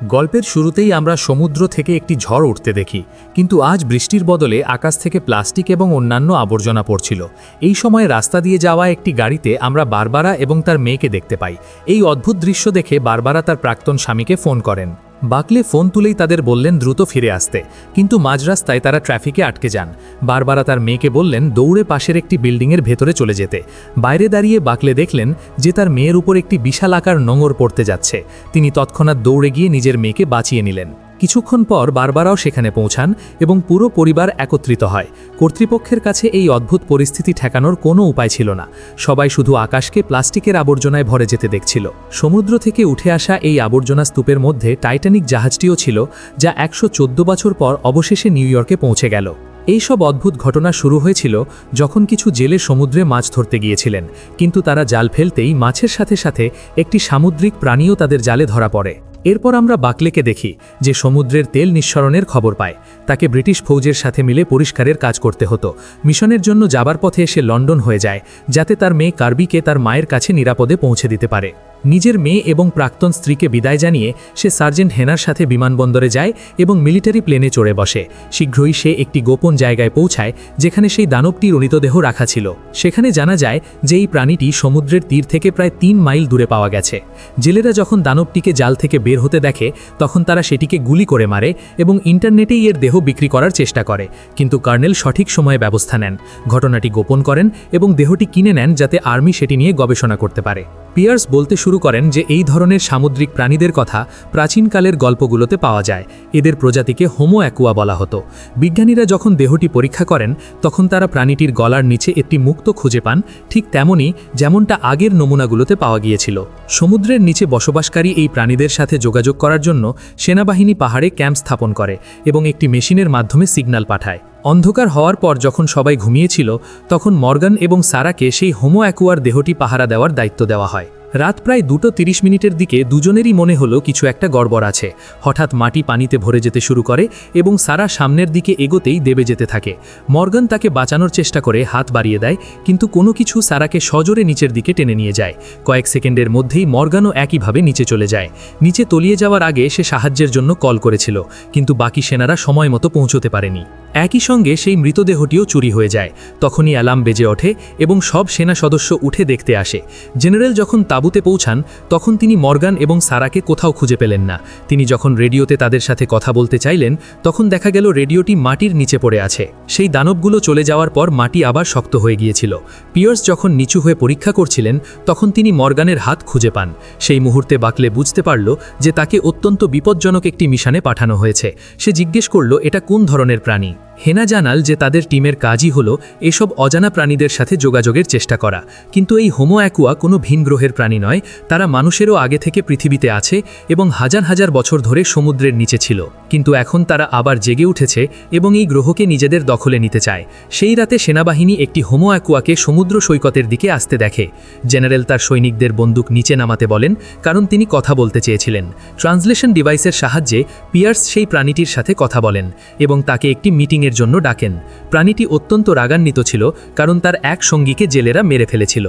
গল্পের শুরুতেই আমরা সমুদ্র থেকে একটি ঝড় উঠতে দেখি, কিন্তু আজ বৃষ্টির বদলে আকাশ থেকে প্লাস্টিক এবং অন্যান্য আবর্জনা পড়ছিল। এই সময় রাস্তা দিয়ে যাওয়া একটি গাড়িতে আমরা বারবারা এবং তার মেয়েকে দেখতে পাই। এই অদ্ভুত দৃশ্য দেখে বারবারা তার প্রাক্তন স্বামীকে ফোন করেন। বাকলে ফোন তুলেই তাদের বললেন দ্রুত ফিরে আসতে, কিন্তু মাঝ রাস্তায় তারা ট্রাফিকে আটকে যান। বারবারা তার মেয়েকে বললেন দৌড়ে পাশের একটি বিল্ডিংয়ের ভেতরে চলে যেতে। বাইরে দাঁড়িয়ে বাকলে দেখলেন যে তার মেয়ের উপর একটি বিশাল আকার নোঙর পড়তে যাচ্ছে। তিনি তৎক্ষণাৎ দৌড়ে গিয়ে নিজের মেয়েকে বাঁচিয়ে নিলেন। কিছুক্ষণ পর বারবারাও সেখানে পৌঁছান এবং পুরো পরিবার একত্রিত হয়। কর্তৃপক্ষের কাছে এই অদ্ভুত পরিস্থিতি ঠেকানোর কোনো উপায় ছিল না। সবাই শুধু আকাশকে প্লাস্টিকের আবর্জনায় ভরে যেতে দেখছিল। সমুদ্র থেকে উঠে আসা এই আবর্জনা স্তূপের মধ্যে টাইটানিক জাহাজটিও ছিল, যা 114 বছর পর অবশেষে নিউ ইয়র্কে পৌঁছে গেল। এই সব অদ্ভুত ঘটনা শুরু হয়েছিল যখন কিছু জেলে সমুদ্রে মাছ ধরতে গিয়েছিলেন, কিন্তু তারা জাল ফেলতেই মাছের সাথে সাথে একটি সামুদ্রিক প্রাণীও তাদের জালে ধরা পড়ে। এরপর আমরা বাকলেকে দেখি, যে সমুদ্রের তেল নিঃসরণের খবর পায়। তাকে ব্রিটিশ ফৌজের সাথে মিলে পরিষ্কারের কাজ করতে হতো। মিশনের জন্য যাবার পথে এসে লন্ডন হয়ে যায়, যাতে তার মেয়ে কার্বিকে তার মায়ের কাছে নিরাপদে পৌঁছে দিতে পারে। নিজের মেয়ে এবং প্রাক্তন স্ত্রীকে বিদায় জানিয়ে সে সার্জেন্ট হেনার সাথে বিমানবন্দরে যায় এবং মিলিটারি প্লেনে চড়ে বসে। শীঘ্রই সে একটি গোপন জায়গায় পৌঁছায়, যেখানে সেই দানবটির মৃতদেহ রাখা ছিল। সেখানে জানা যায় যে এই প্রাণীটি সমুদ্রের তীর থেকে প্রায় 3 মাইল দূরে পাওয়া গেছে। জেলেরা যখন দানবটিকে জাল থেকে বের হতে দেখে, তখন তারা সেটিকে গুলি করে মারে এবং ইন্টারনেটেই এর দেহ বিক্রি করার চেষ্টা করে। কিন্তু কর্নেল সঠিক সময়ে ব্যবস্থা নেন, ঘটনাটি গোপন করেন এবং দেহটি কিনে নেন, যাতে আর্মি সেটি নিয়ে গবেষণা করতে পারে। পিয়ার্স বলতে শুরু করেন যে এই ধরনের সামুদ্রিক প্রাণীদের কথা প্রাচীনকালের গল্পগুলোতে পাওয়া যায়। এদের প্রজাতিকে হোমো অ্যাকুয়া বলা হতো। বিজ্ঞানীরা যখন দেহটি পরীক্ষা করেন, তখন তারা প্রাণীটির গলার নিচে একটি মুক্ত খুঁজে পান, ঠিক তেমনই যেমনটা আগের নমুনাগুলোতে পাওয়া গিয়েছিল। সমুদ্রের নিচে বসবাসকারী এই প্রাণীদের সাথে যোগাযোগ করার জন্য সেনাবাহিনী পাহাড়ে ক্যাম্প স্থাপন করে এবং একটি মেশিনের মাধ্যমে সিগন্যাল পাঠায়। অন্ধকার হওয়ার পর যখন সবাই ঘুমিয়েছিল, তখন মর্গান এবং সারাকে সেই হোমো অ্যাকুয়ার দেহটি পাহারা দেওয়ার দায়িত্ব দেওয়া হয়। রাত প্রায় 2:30 দিকে দুজনেরই মনে হলো কিছু একটা গড়বড় আছে। হঠাৎ মাটি পানিতে ভরে যেতে শুরু করে এবং সারা সামনের দিকে এগোতেই দেবে যেতে থাকে। মর্গান তাকে বাঁচানোর চেষ্টা করে হাত বাড়িয়ে দেয়, কিন্তু কোনো কিছু সারাকে সজোরে নিচের দিকে টেনে নিয়ে যায়। কয়েক সেকেন্ডের মধ্যেই মর্গানও একইভাবে নিচে চলে যায়। নিচে তলিয়ে যাওয়ার আগে সে সাহায্যের জন্য কল করেছিল, কিন্তু বাকি সেনারা সময় মতো পৌঁছতে পারেনি। একই সঙ্গে সেই মৃতদেহটিও চুরি হয়ে যায়। তখনই অ্যালার্ম বেজে ওঠে এবং সব সেনা সদস্য উঠে দেখতে আসে। জেনারেল যখন তাঁবুতে পৌঁছান, তখন তিনি মর্গান এবং সারাকে কোথাও খুঁজে পেলেন না। তিনি যখন রেডিওতে তাদের সাথে কথা বলতে চাইলেন, তখন দেখা গেল রেডিওটি মাটির নিচে পড়ে আছে। সেই দানবগুলো চলে যাওয়ার পর মাটি আবার শক্ত হয়ে গিয়েছিল। পিয়ার্স যখন নিচু হয়ে পরীক্ষা করছিলেন, তখন তিনি মর্গানের হাত খুঁজে পান। সেই মুহূর্তে বাকলে বুঝতে পারল যে তাকে অত্যন্ত বিপজ্জনক একটি মিশনে পাঠানো হয়েছে। সে জিজ্ঞেস করল এটা কোন ধরনের প্রাণী। হেনা জানাল যে তাদের টিমের কাজই হলো এসব অজানা প্রাণীদের সাথে যোগাযোগের চেষ্টা করা। কিন্তু এই হোমো অ্যাকুয়া কোনো ভিন গ্রহের প্রাণী নয়, তারা মানুষেরও আগে থেকে পৃথিবীতে আছে এবং হাজার হাজার বছর ধরে সমুদ্রের নিচে ছিল। কিন্তু এখন তারা আবার জেগে উঠেছে এবং এই গ্রহকে নিজেদের দখলে নিতে চায়। সেই রাতে সেনাবাহিনী একটি হোমো অ্যাকুয়াকে সমুদ্র সৈকতের দিকে আসতে দেখে। জেনারেল তার সৈনিকদের বন্দুক নিচে নামাতে বলেন, কারণ তিনি কথা বলতে চেয়েছিলেন। ট্রান্সলেশন ডিভাইসের সাহায্যে পিয়ার্স সেই প্রাণীটির সাথে কথা বলেন এবং তাকে একটি মিটিংয়ের জন্য ডাকেন। প্রাণীটি অত্যন্ত রাগান্বিত ছিল, কারণ তার এক সঙ্গীকে জেলেরা মেরে ফেলেছিল।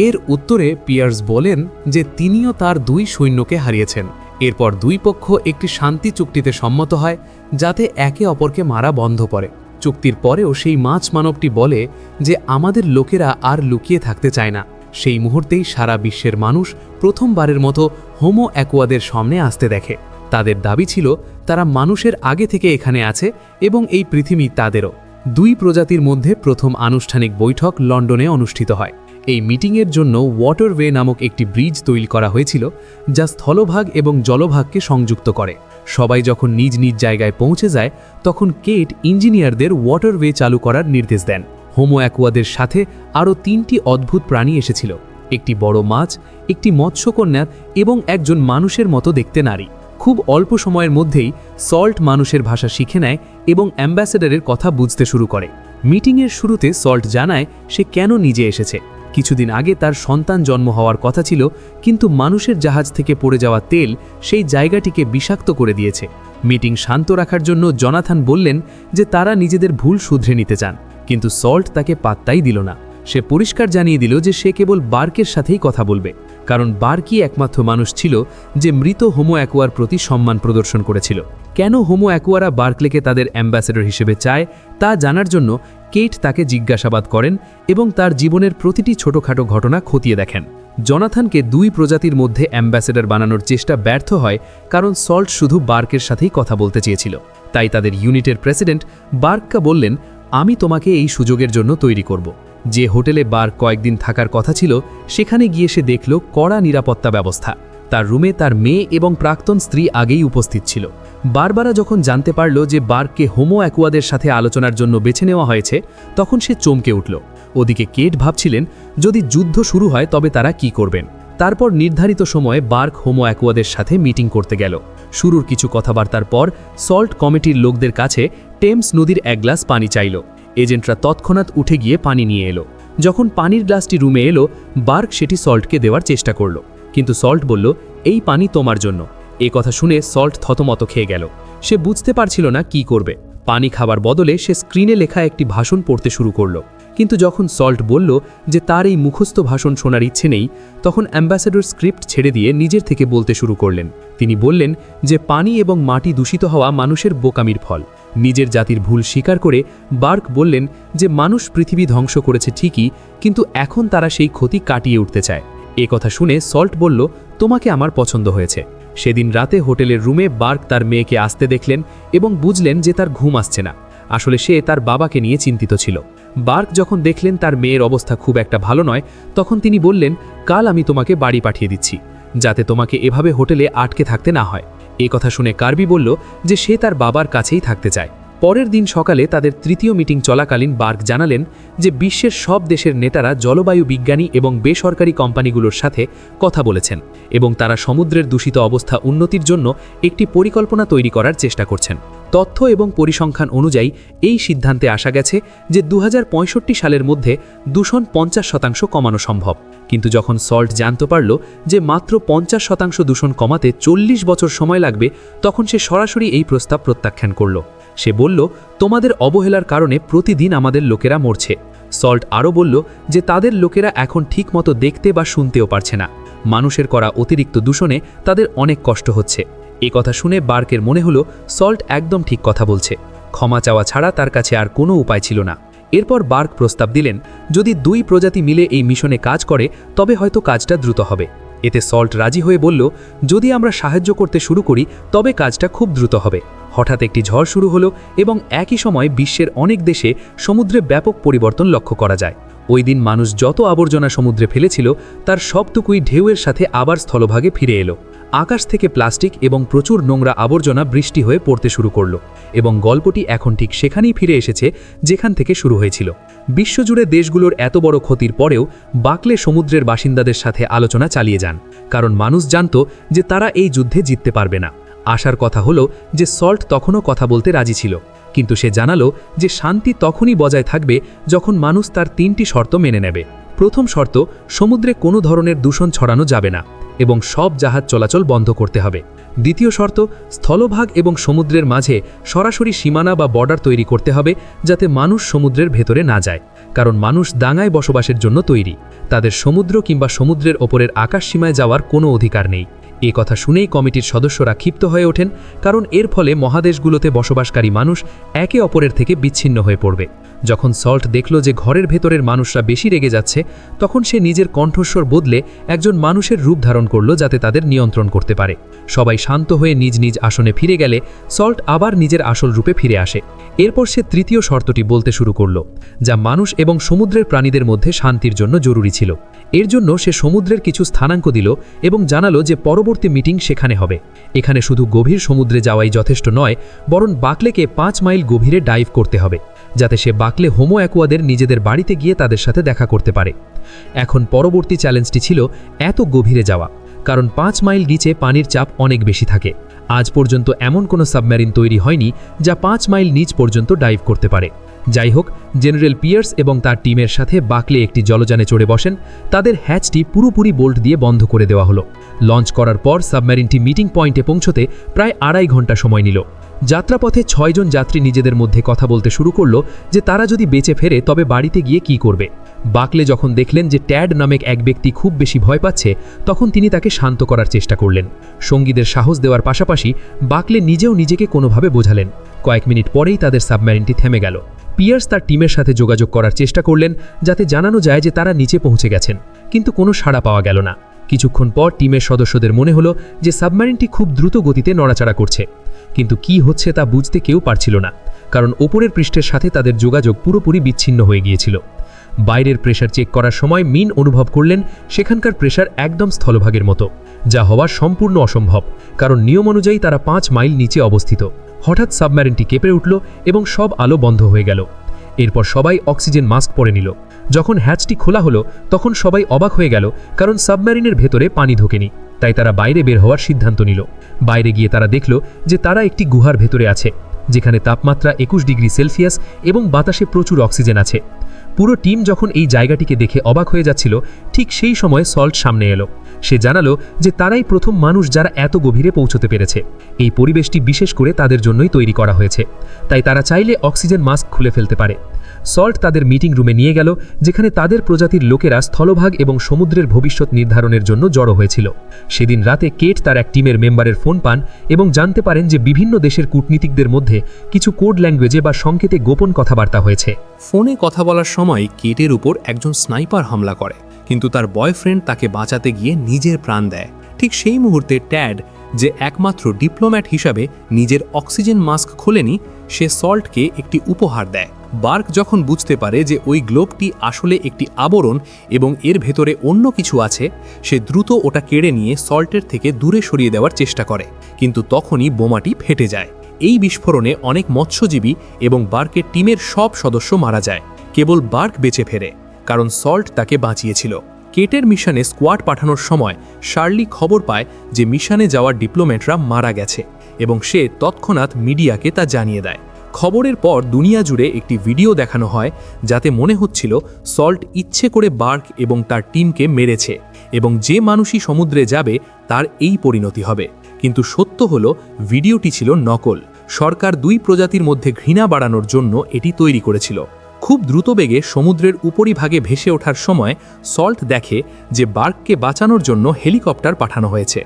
এর উত্তরে পিয়ার্স বলেন যে তিনিও তার 2 সৈন্যকে হারিয়েছেন। এরপর 2 পক্ষ একটি শান্তি চুক্তিতে সম্মত হয়, যাতে একে অপরকে মারা বন্ধ করে। চুক্তির পরেও সেই মাছ মানবটি বলে যে আমাদের লোকেরা আর লুকিয়ে থাকতে চায় না। সেই মুহূর্তেই সারা বিশ্বের মানুষ প্রথমবারের মতো হোমো অ্যাকুয়াদের সামনে আসতে দেখে। তাদের দাবি ছিল তারা মানুষের আগে থেকে এখানে আছে এবং এই পৃথিবী তাদেরও। 2 প্রজাতির মধ্যে প্রথম আনুষ্ঠানিক বৈঠক লন্ডনে অনুষ্ঠিত হয়। এই মিটিংয়ের জন্য ওয়াটারওয়ে নামক একটি ব্রিজ তৈরি করা হয়েছিল, যা স্থলভাগ এবং জলভাগকে সংযুক্ত করে। সবাই যখন নিজ নিজ জায়গায় পৌঁছে যায়, তখন কেট ইঞ্জিনিয়ারদের ওয়াটারওয়ে চালু করার নির্দেশ দেন। হোমো অ্যাকুয়াদের সাথে আরও 3টি অদ্ভুত প্রাণী এসেছিল, একটি বড় মাছ, একটি মৎস্যকন্যা এবং একজন মানুষের মতো দেখতে নারী। খুব অল্প সময়ের মধ্যেই সল্ট মানুষের ভাষা শিখে নেয় এবং অ্যাম্বাসেডারের কথা বুঝতে শুরু করে। মিটিংয়ের শুরুতে সল্ট জানায় সে কেন নিজে এসেছে। কিছুদিন আগে তার সন্তান জন্ম হওয়ার কথা ছিল, কিন্তু মানুষের জাহাজ থেকে পড়ে যাওয়া তেল সেই জায়গাটিকে বিষাক্ত করে দিয়েছে। মিটিং শান্ত রাখার জন্য জনাথন বললেন যে তারা নিজেদের ভুল শুধরে নিতে চান, কিন্তু সল্ট তাকে পাত্তাই দিল না। সে পরিষ্কার জানিয়ে দিল যে সে কেবল বার্কের সাথেই কথা বলবে, কারণ বার্কই একমাত্র মানুষ ছিল যে মৃত হোমো অ্যাকোয়ার প্রতি সম্মান প্রদর্শন করেছিল। কেন হোমো অ্যাকোয়ারা বার্কলেকে তাদের অ্যাম্বাসেডর হিসেবে চায় তা জানার জন্য কেট তাকে জিজ্ঞাসাবাদ করেন এবং তার জীবনের প্রতিটি ছোটখাটো ঘটনা খতিয়ে দেখেন। জনাথনকে দুই প্রজাতির মধ্যে অ্যাম্বাসেডর বানানোর চেষ্টা ব্যর্থ হয়, কারণ সল্ট শুধু বার্কের সাথেই কথা বলতে চেয়েছিল। তাই তাদের ইউনিটের প্রেসিডেন্ট বার্ককে বললেন, আমি তোমাকে এই সুযোগের জন্য তৈরি করব। যে হোটেলে বার্ক কয়েকদিন থাকার কথা ছিল সেখানে গিয়ে সে দেখল কড়া নিরাপত্তা ব্যবস্থা। তার রুমে তার মেয়ে এবং প্রাক্তন স্ত্রী আগেই উপস্থিত ছিল। বারবারা যখন জানতে পারল যে বার্ককে হোমো অ্যাকোয়াদের সাথে আলোচনার জন্য বেছে নেওয়া হয়েছে, তখন সে চমকে উঠল। ওদিকে কেট ভাবছিলেন যদি যুদ্ধ শুরু হয় তবে তারা কি করবেন। তারপর নির্ধারিত সময়ে বার্ক হোমো অ্যাকোয়াদের সাথে মিটিং করতে গেল। শুরুর কিছু কথাবার্তার পর সল্ট কমিটির লোকদের কাছে টেমস নদীর এক গ্লাস পানি চাইল। এজেন্টরা তৎক্ষণাৎ উঠে গিয়ে পানি নিয়ে এলো। যখন পানির গ্লাসটি রুমে এলো, বার্ক সেটি সল্টকে দেওয়ার চেষ্টা করল, কিন্তু সল্ট বলল, এই পানি তোমার জন্য। এ কথা শুনে সল্ট থতমত খেয়ে গেল। সে বুঝতে পারছিল না কি করবে। পানি খাবার বদলে সে স্ক্রিনে লেখা একটি ভাষণ পড়তে শুরু করল। কিন্তু যখন সল্ট বলল যে তার এই মুখস্থ ভাষণ শোনার ইচ্ছে নেই, তখন অ্যাম্বাসেডর স্ক্রিপ্ট ছেড়ে দিয়ে নিজের থেকে বলতে শুরু করলেন। তিনি বললেন যে পানি এবং মাটি দূষিত হওয়া মানুষের বোকামির ফল। নিজের জাতির ভুল স্বীকার করে বার্ক বললেন যে মানুষ পৃথিবী ধ্বংস করেছে ঠিকই, কিন্তু এখন তারা সেই ক্ষতি কাটিয়ে উঠতে চায়। এ কথা শুনে সল্ট বলল, তোমাকে আমার পছন্দ হয়েছে। সেদিন রাতে হোটেলের রুমে বার্ক তার মেয়েকে আসতে দেখলেন এবং বুঝলেন যে তার ঘুম আসছে না। আসলে সে তার বাবাকে নিয়ে চিন্তিত ছিল। বার্ক যখন দেখলেন তার মেয়ের অবস্থা খুব একটা ভালো নয়, তখন তিনি বললেন, কাল আমি তোমাকে বাড়ি পাঠিয়ে দিচ্ছি, যাতে তোমাকে এভাবে হোটেলে আটকে থাকতে না হয়। এই কথা শুনে কার্বি বলল যে সে তার বাবার কাছেই থাকতে চায়। পরের দিন সকালে তাদের তৃতীয় মিটিং চলাকালীন বার্ক জানালেন যে বিশ্বের সব দেশের নেতারা জলবায়ু বিজ্ঞানী এবং বেসরকারি কোম্পানিগুলোর সাথে কথা বলেছেন এবং তারা সমুদ্রের দূষিত অবস্থা উন্নতির জন্য একটি পরিকল্পনা তৈরি করার চেষ্টা করছেন। তথ্য এবং পরিসংখ্যান অনুযায়ী এই সিদ্ধান্তে আসা গেছে যে 2065 সালের মধ্যে দূষণ 50% কমানো সম্ভব। কিন্তু যখন সল্ট জানতে পারল যে মাত্র 50% দূষণ কমাতে 40 বছর সময় লাগবে, তখন সে সরাসরি এই প্রস্তাব প্রত্যাখ্যান করল। সে বলল, তোমাদের অবহেলার কারণে প্রতিদিন আমাদের লোকেরা মরছে। সল্ট আরও বলল যে তাদের লোকেরা এখন ঠিকমতো দেখতে বা শুনতেও পারছে না। মানুষের করা অতিরিক্ত দূষণে তাদের অনেক কষ্ট হচ্ছে। এ কথা শুনে বার্কের মনে হলো সল্ট একদম ঠিক কথা বলছে। ক্ষমা চাওয়া ছাড়া তার কাছে আর কোনো উপায় ছিল না। এরপর বার্ক প্রস্তাব দিলেন, যদি দুই প্রজাতি মিলে এই মিশনে কাজ করে তবে হয়তো কাজটা দ্রুত হবে। এতে সল্ট রাজি হয়ে বলল, যদি আমরা সাহায্য করতে শুরু করি তবে কাজটা খুব দ্রুত হবে। হঠাৎ একটি ঝড় শুরু হলো এবং একই সময় বিশ্বের অনেক দেশে সমুদ্রে ব্যাপক পরিবর্তন লক্ষ্য করা যায়। ওই দিন মানুষ যত আবর্জনা সমুদ্রে ফেলেছিল তার সবটুকুই ঢেউয়ের সাথে আবার স্থলভাগে ফিরে এলো। আকাশ থেকে প্লাস্টিক এবং প্রচুর নোংরা আবর্জনা বৃষ্টি হয়ে পড়তে শুরু করলো এবং গল্পটি এখন ঠিক সেখানেই ফিরে এসেছে যেখান থেকে শুরু হয়েছিল। বিশ্বজুড়ে দেশগুলোর এত বড় ক্ষতির পরেও বাকলে সমুদ্রের বাসিন্দাদের সাথে আলোচনা চালিয়ে যান, কারণ মানুষ জানত যে তারা এই যুদ্ধে জিততে পারবে না। আশার কথা হলো যে সল্ট তখনও কথা বলতে রাজি ছিল, কিন্তু সে জানালো যে শান্তি তখনই বজায় থাকবে যখন মানুষ তার 3টি শর্ত মেনে নেবে। প্রথম শর্ত, সমুদ্রে কোনো ধরনের দূষণ ছড়ানো যাবে না এবং সব জাহাজ চলাচল বন্ধ করতে হবে। দ্বিতীয় শর্ত, স্থলভাগ এবং সমুদ্রের মাঝে সরাসরি সীমানা বা বর্ডার তৈরি করতে হবে যাতে মানুষ সমুদ্রের ভেতরে না যায়, কারণ মানুষ ডাঙায় বসবাসের জন্য তৈরি। তাদের সমুদ্র কিংবা সমুদ্রের ওপরের আকাশ সীমায় যাওয়ার কোনো অধিকার নেই। এই কথা শুনেই কমিটির সদস্যরা ক্ষিপ্ত হয়ে ওঠেন, কারণ এর ফলে মহাদেশগুলোতে বসবাসকারী মানুষ একে অপরের থেকে বিচ্ছিন্ন হয়ে পড়বে। যখন সল্ট দেখল যে ঘরের ভেতরের মানুষরা বেশি রেগে যাচ্ছে, তখন সে নিজের কণ্ঠস্বর বদলে একজন মানুষের রূপ ধারণ করল যাতে তাদের নিয়ন্ত্রণ করতে পারে। সবাই শান্ত হয়ে নিজ নিজ আসনে ফিরে গেলে সল্ট আবার নিজের আসল রূপে ফিরে আসে। এরপর সে তৃতীয় শর্তটি বলতে শুরু করল, যা মানুষ এবং সমুদ্রের প্রাণীদের মধ্যে শান্তির জন্য জরুরি ছিল। এর জন্য সে সমুদ্রের কিছু স্থানাঙ্ক দিল এবং জানালো যে পরবর্তী মিটিং সেখানে হবে। এখানে শুধু গভীর সমুদ্রে যাওয়াই যথেষ্ট নয়, বরং বাকলেকে 5 মাইল গভীরে ডাইভ করতে হবে, যাতে সে বাকলে হোমো অ্যাকোয়াদের নিজেদের বাড়িতে গিয়ে তাদের সাথে দেখা করতে পারে। এখন পরবর্তী চ্যালেঞ্জটি ছিল এত গভীরে যাওয়া, কারণ 5 মাইল নিচে পানির চাপ অনেক বেশি থাকে। আজ পর্যন্ত এমন কোনো সাবমেরিন তৈরি হয়নি যা 5 মাইল নিচ পর্যন্ত ডাইভ করতে পারে। যাই হোক, জেনারেল পিয়ার্স এবং তার টিমের সাথে বাকলে একটি জলযানে চড়ে বসেন। তাদের হ্যাচটি পুরোপুরি বোল্ট দিয়ে বন্ধ করে দেওয়া হলো। লঞ্চ করার পর সাবমেরিনটি মিটিং পয়েন্টে পৌঁছতে প্রায় 2.5 ঘন্টা সময় নিল। যাত্রাপথে 6 জন যাত্রী নিজেদের মধ্যে কথা বলতে শুরু করলো যে তারা যদি বেঁচে ফেরে তবে বাড়িতে গিয়ে কি করবে। বাকলে যখন দেখলেন যে ট্যাড নামেক এক ব্যক্তি খুব বেশি ভয় পাচ্ছে, তখন তিনি তাকে শান্ত করার চেষ্টা করলেন। সঙ্গীদের সাহস দেওয়ার পাশাপাশি বাকলে নিজেও নিজেকে কোনোভাবে বোঝালেন। কয়েক মিনিট পরেই তাদের সাবমেরিনটি থেমে গেল। পিয়ার্স তার টিমের সাথে যোগাযোগ করার চেষ্টা করলেন যাতে জানানো যায় যে তারা নিচে পৌঁছে গেছেন, কিন্তু কোনো সাড়া পাওয়া গেল না। কিছুক্ষণ পর টিমের সদস্যদের মনে হলো যে সাবমেরিনটি খুব দ্রুত গতিতে নড়াচড়া করছে, কিন্তু কি হচ্ছে তা বুঝতে কেউ পারছিল না, কারণ ওপরের পৃষ্ঠের সাথে তাদের যোগাযোগ পুরোপুরি বিচ্ছিন্ন হয়ে গিয়েছিল। বাইরের প্রেশার চেক করার সময় মিন অনুভব করলেন সেখানকার প্রেশার একদম স্থলভাগের মতো, যা হওয়া সম্পূর্ণ অসম্ভব, কারণ নিয়ম অনুযায়ী তারা 5 মাইল নিচে অবস্থিত। হঠাৎ সাবমেরিনটি কেঁপে উঠল এবং সব আলো বন্ধ হয়ে গেল। এরপর সবাই অক্সিজেন মাস্ক পরে নিল। যখন হ্যাচটি খোলা হলো তখন সবাই অবাক হয়ে গেল, কারণ সাবমেরিনের ভেতরে পানি ঢোকেনি। তাই তারা বাইরে বের হওয়ার সিদ্ধান্ত নিল। বাইরে গিয়ে তারা দেখল যে তারা একটি গুহার ভেতরে আছে, যেখানে তাপমাত্রা 21 ডিগ্রি সেলসিয়াস এবং বাতাসে প্রচুর অক্সিজেন আছে। পুরো টিম যখন এই জায়গাটিকে দেখে অবাক হয়ে যাচ্ছিল, ঠিক সেই সময় সল্ট সামনে এলো। সে জানালো যে তারাই প্রথম মানুষ যারা এত গভীরে পৌঁছতে পেরেছে। এই পরিবেশটি বিশেষ করে তাদের জন্যই তৈরি করা হয়েছে, তাই তারা চাইলে অক্সিজেন মাস্ক খুলে ফেলতে পারে। সল্ট তাদের মিটিং রুমে নিয়ে গেল, যেখানে তাদের প্রজাতির লোকেরা স্থলভাগ এবং সমুদ্রের ভবিষ্যৎ নির্ধারণের জন্য জড়ো হয়েছিল। সেদিন রাতে কেট তার এক টিমের মেম্বারের ফোন পান এবং জানতে পারেন যে বিভিন্ন দেশের কূটনীতিকদের মধ্যে কিছু কোড ল্যাঙ্গুয়েজে বা সংকেতে গোপন কথাবার্তা হয়েছে। ফোনে কথা বলার সময় কেটের উপর একজন স্নাইপার হামলা করে, কিন্তু তার বয়ফ্রেন্ড তাকে বাঁচাতে গিয়ে নিজের প্রাণ দেয়। ঠিক সেই মুহূর্তে ট্যাড, যে একমাত্র ডিপ্লোম্যাট হিসাবে নিজের অক্সিজেন মাস্ক খোলেনি, সে সল্টকে একটি উপহার দেয়। বার্ক যখন বুঝতে পারে যে ওই গ্লোবটি আসলে একটি আবরণ এবং এর ভেতরে অন্য কিছু আছে, সে দ্রুত ওটা কেড়ে নিয়ে সল্টের থেকে দূরে সরিয়ে দেওয়ার চেষ্টা করে, কিন্তু তখনই বোমাটি ফেটে যায়। এই বিস্ফোরণে অনেক মৎস্যজীবী এবং বার্কের টিমের সব সদস্য মারা যায়। কেবল বার্ক বেঁচে ফেরে, কারণ সল্ট তাকে বাঁচিয়েছিল। কেটের মিশনে স্কোয়াড পাঠানোর সময় শার্লি খবর পায় যে মিশনে যাওয়া ডিপ্লোম্যাটরা মারা গেছে এবং সে তৎক্ষণাৎ মিডিয়াকে তা জানিয়ে দেয়। খবরের পর দুনিয়া জুড়ে একটি ভিডিও দেখানো হয়, যাতে মনে হচ্ছিল সল্ট ইচ্ছে করে বার্ক এবং তার টিমকে মেরেছে এবং যে মানুষই সমুদ্রে যাবে তার এই পরিণতি হবে। কিন্তু সত্য হলো ভিডিওটি ছিল নকল। সরকার 2 প্রজাতির মধ্যে ঘৃণা বাড়ানোর জন্য এটি তৈরি করেছিল। খুব দ্রুতবেগে সমুদ্রের উপরিভাগে ভেসে ওঠার সময় সল্ট দেখে যে বার্ককে বাঁচানোর জন্য হেলিকপ্টার পাঠানো হয়েছে।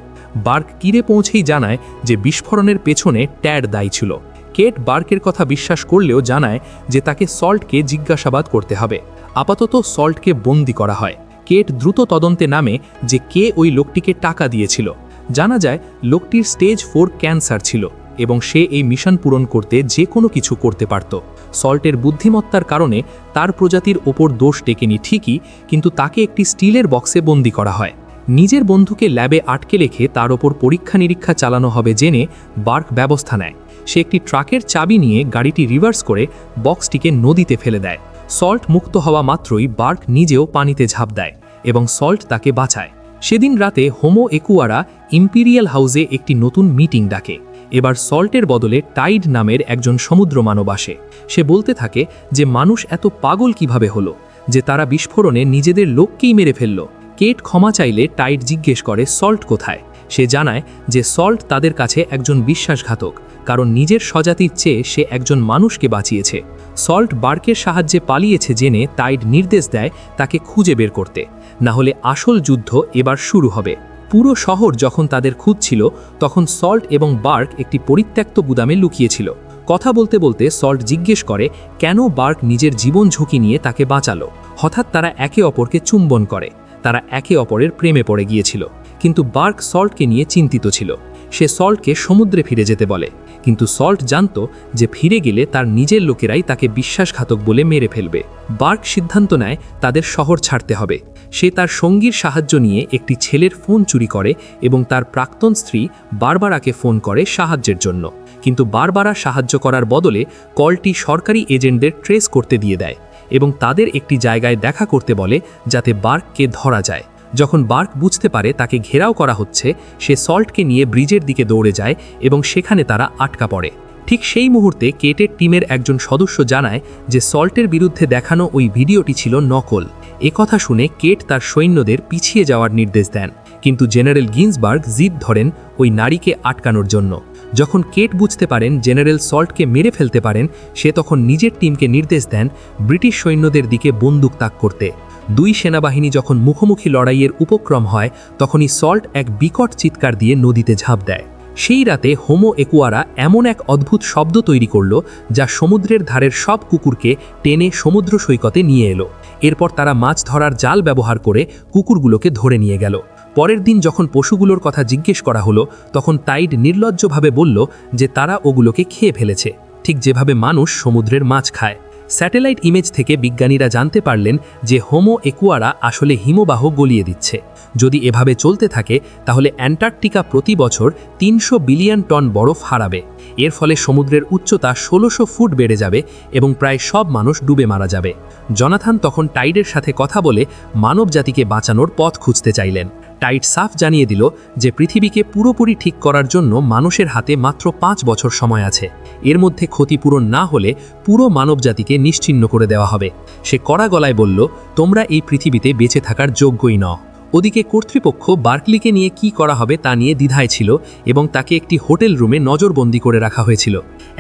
বার্ক তীরে পৌঁছেই জানায় যে বিস্ফোরণের পেছনে ট্যাড দায়ী ছিল। কেট বার্কের কথা বিশ্বাস করলেও জানায় যে তাকে সল্টকে জিজ্ঞাসাবাদ করতে হবে। আপাতত সল্টকে বন্দি করা হয়। কেট দ্রুত তদন্তে নামে যে কে ওই লোকটিকে টাকা দিয়েছিল। জানা যায় লোকটির স্টেজ 4 ক্যান্সার ছিল এবং সে এই মিশন পূরণ করতে যে কোনো কিছু করতে পারত। সল্টের বুদ্ধিমত্তার কারণে তার প্রজাতির ওপর দোষ টেকেনি ঠিকই, কিন্তু তাকে একটি স্টিলের বক্সে বন্দি করা হয়। নিজের বন্ধুকে ল্যাবে আটকে রেখে তার ওপর পরীক্ষা নিরীক্ষা চালানো হবে জেনে বার্ক ব্যবস্থা নেয়। সে একটি ট্রাকের চাবি নিয়ে গাড়িটি রিভার্স করে বক্সটিকে নদীতে ফেলে দেয়। সল্ট মুক্ত হওয়া মাত্রই বার্ক নিজেও পানিতে ঝাঁপ দেয় এবং সল্ট তাকে বাঁচায়। সেদিন রাতে হোমো একুয়ারা ইম্পিরিয়াল হাউসে একটি নতুন মিটিং ডাকে। এবার সল্টের বদলে টাইড নামের একজন সমুদ্র মানব আসে। সে বলতে থাকে যে মানুষ এত পাগল কিভাবে হলো যে তারা বিস্ফোরণে নিজেদের লোককেই মেরে ফেলল। কেট ক্ষমা চাইলে টাইড জিজ্ঞেস করে সল্ট কোথায়। সে জানায় যে সল্ট তাদের কাছে একজন বিশ্বাসঘাতক, কারণ নিজের স্বজাতির চেয়ে সে একজন মানুষকে বাঁচিয়েছে। সল্ট বার্কের সাহায্যে পালিয়েছে জেনে টাইড নির্দেশ দেয় তাকে খুঁজে বের করতে, না হলে আসল যুদ্ধ এবার শুরু হবে। পুরো শহর যখন তাদের খুঁজছিল, তখন সল্ট এবং বার্ক একটি পরিত্যক্ত গুদামে লুকিয়েছিল। কথা বলতে বলতে সল্ট জিজ্ঞেস করে কেন বার্ক নিজের জীবন ঝুঁকি নিয়ে তাকে বাঁচালো। হঠাৎ তারা একে অপরকে চুম্বন করে। তারা একে অপরের প্রেমে পড়ে গিয়েছিল, কিন্তু বার্ক সল্টকে নিয়ে চিন্তিত ছিল। সে সল্টকে সমুদ্রে ফিরে যেতে বলে, কিন্তু সল্ট জানত যে ফিরে গেলে তার নিজের লোকেরাই তাকে বিশ্বাসঘাতক বলে মেরে ফেলবে। বার্ক সিদ্ধান্ত নেয় তাদের শহর ছাড়তে হবে। সে তার সঙ্গীর সাহায্য নিয়ে একটি ছেলের ফোন চুরি করে এবং তার প্রাক্তন স্ত্রী বারবারাকে ফোন করে সাহায্যের জন্য, কিন্তু বারবারা সাহায্য করার বদলে কলটি সরকারি এজেন্টদের ট্রেস করতে দিয়ে দেয় এবং তাদের একটি জায়গায় দেখা করতে বলে যাতে বার্ককে ধরা যায়। যখন বার্ক বুঝতে পারে তাকে ঘেরাও করা হচ্ছে, সে সল্টকে নিয়ে ব্রিজের দিকে দৌড়ে যায় এবং সেখানে তারা আটকা পড়ে। ঠিক সেই মুহূর্তে কেটের টিমের একজন সদস্য জানায় যে সল্টের বিরুদ্ধে দেখানো ওই ভিডিওটি ছিল নকল। একথা শুনে কেট তার সৈন্যদের পিছিয়ে যাওয়ার নির্দেশ দেন, কিন্তু জেনারেল গিন্সবার্গ জিদ ধরেন ওই নারীকে আটকানোর জন্য। যখন কেট বুঝতে পারেন জেনারেল সল্টকে মেরে ফেলতে পারেন, সে তখন নিজের টিমকে নির্দেশ দেন ব্রিটিশ সৈন্যদের দিকে বন্দুক তাক করতে। দুই সেনাবাহিনী যখন মুখোমুখি লড়াইয়ের উপক্রম হয়, তখনই সল্ট এক বিকট চিৎকার দিয়ে নদীতে ঝাঁপ দেয়। সেই রাতে হোমো একুয়ারা এমন এক অদ্ভুত শব্দ তৈরি করল যা সমুদ্রের ধারের সব কুকুরকে টেনে সমুদ্র সৈকতে নিয়ে এলো। এরপর তারা মাছ ধরার জাল ব্যবহার করে কুকুরগুলোকে ধরে নিয়ে গেল। পরের দিন যখন পশুগুলোর কথা জিজ্ঞেস করা হলো, তখন টাইড নির্লজ্জভাবে বলল যে তারা ওগুলোকে খেয়ে ফেলেছে, ঠিক যেভাবে মানুষ সমুদ্রের মাছ খায়। স্যাটেলাইট ইমেজ থেকে বিজ্ঞানীরা জানতে পারলেন যে হোমো একুয়ারা আসলে হিমবাহ গলিয়ে দিচ্ছে। যদি এভাবে চলতে থাকে তাহলে অ্যান্টার্কটিকা প্রতি বছর 300 বিলিয়ন টন বরফ হারাবে। এর ফলে সমুদ্রের উচ্চতা 1600 ফুট বেড়ে যাবে এবং প্রায় সব মানুষ ডুবে মারা যাবে। জনাথন তখন টাইডের সাথে কথা বলে মানব জাতিকে বাঁচানোর পথ খুঁজতে চাইলেন। টাইড সাফ জানিয়ে দিল যে পৃথিবীকে পুরোপুরি ঠিক করার জন্য মানুষের হাতে মাত্র 5 বছর সময় আছে। এর মধ্যে ক্ষতিপূরণ না হলে পুরো মানবজাতিকে নিশ্চিহ্ন করে দেওয়া হবে। সে কড়া গলায় বলল, তোমরা এই পৃথিবীতে বেঁচে থাকার যোগ্যই নও। ওদিকে কর্তৃপক্ষ বার্কলিকে নিয়ে কি করা হবে তা নিয়ে দ্বিধায় ছিল এবং তাকে একটি হোটেল রুমে নজরবন্দি করে রাখা হয়েছিল।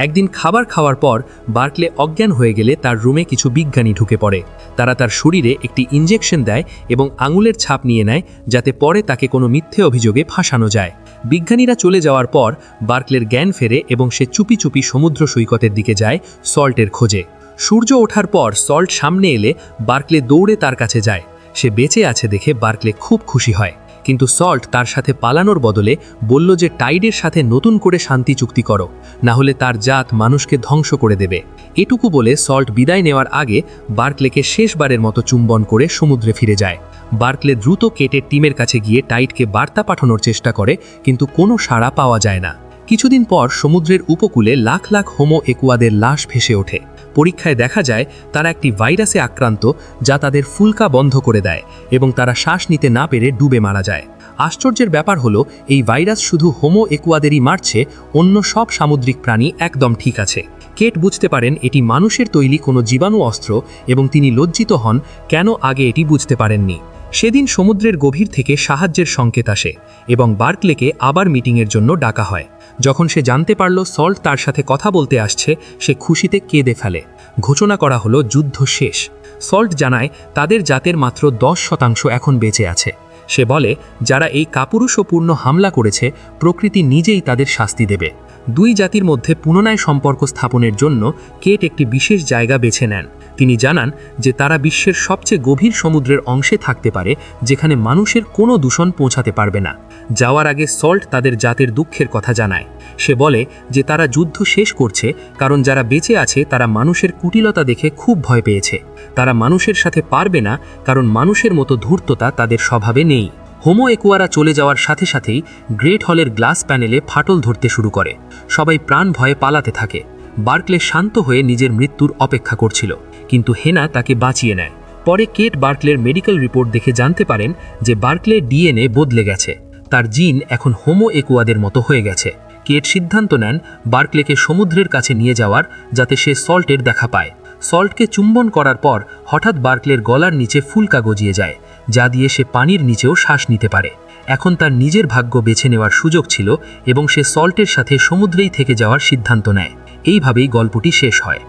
একদিন খাবার খাওয়ার পর বার্কলে অজ্ঞান হয়ে গেলে তার রুমে কিছু বিজ্ঞানী ঢুকে পড়ে। তারা তার শরীরে একটি ইনজেকশন দেয় এবং আঙুলের ছাপ নিয়ে নেয়, যাতে পরে তাকে কোনো মিথ্যে অভিযোগে ফাঁসানো যায়। বিজ্ঞানীরা চলে যাওয়ার পর বার্কলের জ্ঞান ফেরে এবং সে চুপি চুপি সমুদ্র সৈকতের দিকে যায় সল্টের খোঁজে। সূর্য ওঠার পর সল্ট সামনে এলে বার্কলে দৌড়ে তার কাছে যায়। সে বেঁচে আছে দেখে বার্কলে খুব খুশি হয়, কিন্তু সল্ট তার সাথে পালানোর বদলে বলল যে টাইডের সাথে নতুন করে শান্তি চুক্তি করো, না হলে তার জাত মানুষকে ধ্বংস করে দেবে। এটুকু বলে সল্ট বিদায় নেওয়ার আগে বার্কলেকে শেষবারের মতো চুম্বন করে সমুদ্রে ফিরে যায়। বার্কলে দ্রুত কেটের টিমের কাছে গিয়ে টাইডকে বার্তা পাঠানোর চেষ্টা করে, কিন্তু কোনো সাড়া পাওয়া যায় না। কিছুদিন পর সমুদ্রের উপকূলে লাখ লাখ হোমো একুয়াদের লাশ ভেসে ওঠে। পরীক্ষায় দেখা যায় তারা একটি ভাইরাসে আক্রান্ত, যা তাদের ফুলকা বন্ধ করে দেয় এবং তারা শ্বাস নিতে না পেরে ডুবে মারা যায়। আশ্চর্যের ব্যাপার হলো এই ভাইরাস শুধু হোমো একুয়াদেরই মারছে, অন্য সব সামুদ্রিক প্রাণী একদম ঠিক আছে। কেট বুঝতে পারেন এটি মানুষের তৈরি কোনো জীবাণু অস্ত্র এবং তিনি লজ্জিত হন কেন আগে এটি বুঝতে পারেননি। সেদিন সমুদ্রের গভীর থেকে সাহায্যের সংকেত আসে এবং বার্কলেকে আবার মিটিংয়ের জন্য ডাকা হয়। যখন সে জানতে পারল সল্ট তার সাথে কথা বলতে আসছে, সে খুশিতে কেঁদে ফেলে। ঘোষণা করা হলো যুদ্ধ শেষ। সল্ট জানায় তাদের জাতের মাত্র 10% এখন বেঁচে আছে। সে বলে যারা এই কাপুরুষপূর্ণ হামলা করেছে, প্রকৃতি নিজেই তাদের শাস্তি দেবে। দুই জাতির মধ্যে পুনরায় সম্পর্ক স্থাপনের জন্য কেট একটি বিশেষ জায়গা বেছে নেন। তিনি জানান যে তারা বিশ্বের সবচেয়ে গভীর সমুদ্রের অংশে থাকতে পারে, যেখানে মানুষের কোনো দূষণ পৌঁছাতে পারবে না। যাওয়ার আগে সল্ট তাদের জাতের দুঃখের কথা জানায়। সে বলে যে তারা যুদ্ধ শেষ করছে কারণ যারা বেঁচে আছে তারা মানুষের কুটিলতা দেখে খুব ভয় পেয়েছে। তারা মানুষের সাথে পারবে না কারণ মানুষের মতো ধূর্ততা তাদের স্বভাবে নেই। হোমো একুয়ারা চলে যাওয়ার সাথে সাথেই গ্রেট হলের গ্লাস প্যানেলে ফাটল ধরতে শুরু করে। সবাই প্রাণ ভয়ে পালাতে থাকে। বার্কলে শান্ত হয়ে নিজের মৃত্যুর অপেক্ষা করছিল, কিন্তু হেনা তাকে বাঁচিয়ে নেয়। পরে কেট বার্কলের মেডিকেল রিপোর্ট দেখে জানতে পারেন যে বার্কলের ডিএনএ বদলে গেছে, তার জিন এখন হোমো একুয়াদের মতো হয়ে গেছে। কেট সিদ্ধান্ত নেন বার্কলেকে সমুদ্রের কাছে নিয়ে যাওয়ার, যাতে সে সল্টের দেখা পায়। সল্টকে চুম্বন করার পর হঠাৎ বার্কলের গলার নিচে ফুলকা গজিয়ে যায়, যা দিয়ে সে পানির নিচেও শ্বাস নিতে পারে। এখন তার নিজের ভাগ্য বেছে নেওয়ার সুযোগ ছিল এবং সে সল্টের সাথে সমুদ্রেই থেকে যাওয়ার সিদ্ধান্ত নেয়। এইভাবেই গল্পটি শেষ হয়।